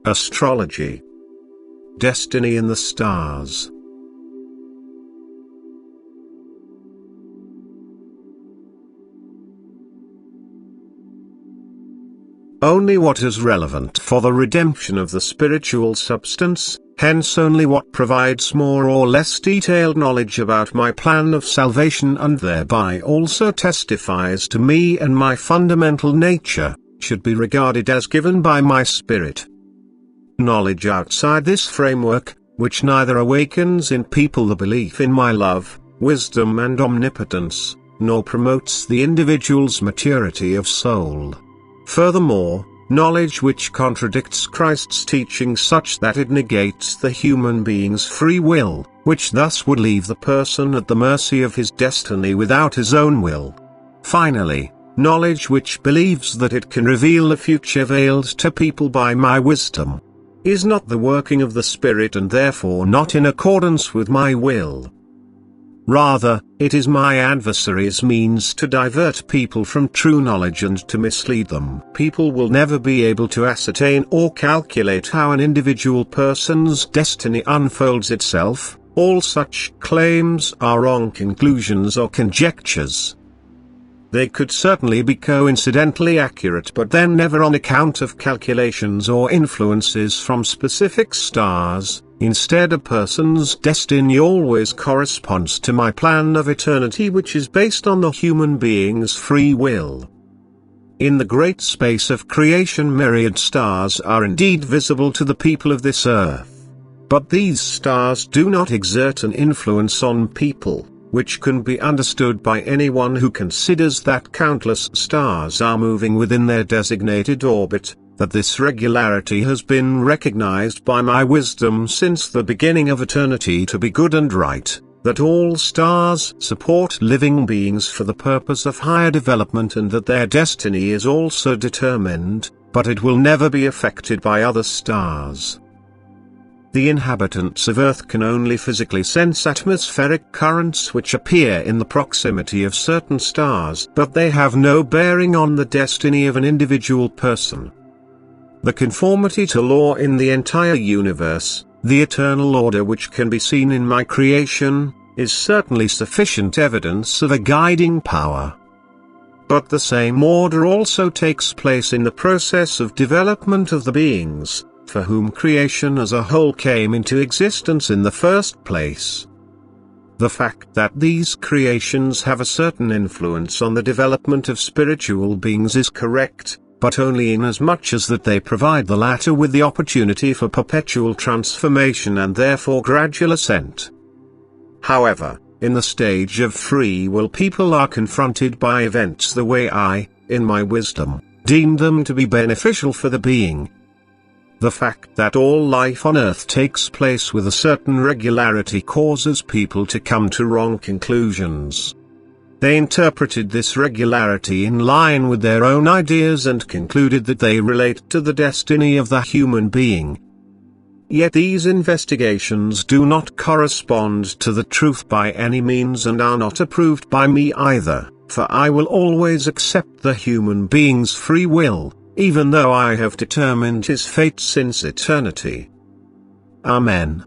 Astrology. Destiny in the stars. Only what is relevant for the redemption of the spiritual substance, hence only what provides more or less detailed knowledge about my plan of salvation and thereby also testifies to me and my fundamental nature, should be regarded as given by my spirit. Knowledge outside this framework, which neither awakens in people the belief in my love, wisdom and omnipotence, nor promotes the individual's maturity of soul. Furthermore, knowledge which contradicts Christ's teaching such that it negates the human being's free will, which thus would leave the person at the mercy of his destiny without his own will. Finally, knowledge which believes that it can reveal the future veiled to people by my wisdom, is not the working of the Spirit and therefore not in accordance with my will. Rather, it is my adversary's means to divert people from true knowledge and to mislead them. People will never be able to ascertain or calculate how an individual person's destiny unfolds itself. All such claims are wrong conclusions or conjectures. They could certainly be coincidentally accurate, but then never on account of calculations or influences from specific stars. Instead, a person's destiny always corresponds to my plan of eternity, which is based on the human being's free will. In the great space of creation, myriad stars are indeed visible to the people of this earth. But these stars do not exert an influence on people, which can be understood by anyone who considers that countless stars are moving within their designated orbit, that this regularity has been recognized by my wisdom since the beginning of eternity to be good and right, that all stars support living beings for the purpose of higher development and that their destiny is also determined, but it will never be affected by other stars. The inhabitants of Earth can only physically sense atmospheric currents which appear in the proximity of certain stars, but they have no bearing on the destiny of an individual person. The conformity to law in the entire universe, the eternal order which can be seen in my creation, is certainly sufficient evidence of a guiding power. But the same order also takes place in the process of development of the beings, for whom creation as a whole came into existence in the first place. The fact that these creations have a certain influence on the development of spiritual beings is correct, but only inasmuch as that they provide the latter with the opportunity for perpetual transformation and therefore gradual ascent. However, in the stage of free will, people are confronted by events the way I, in my wisdom, deem them to be beneficial for the being. The fact that all life on earth takes place with a certain regularity causes people to come to wrong conclusions. They interpreted this regularity in line with their own ideas and concluded that they relate to the destiny of the human being. Yet these investigations do not correspond to the truth by any means and are not approved by me either, for I will always accept the human being's free will, even though I have determined his fate since eternity. Amen.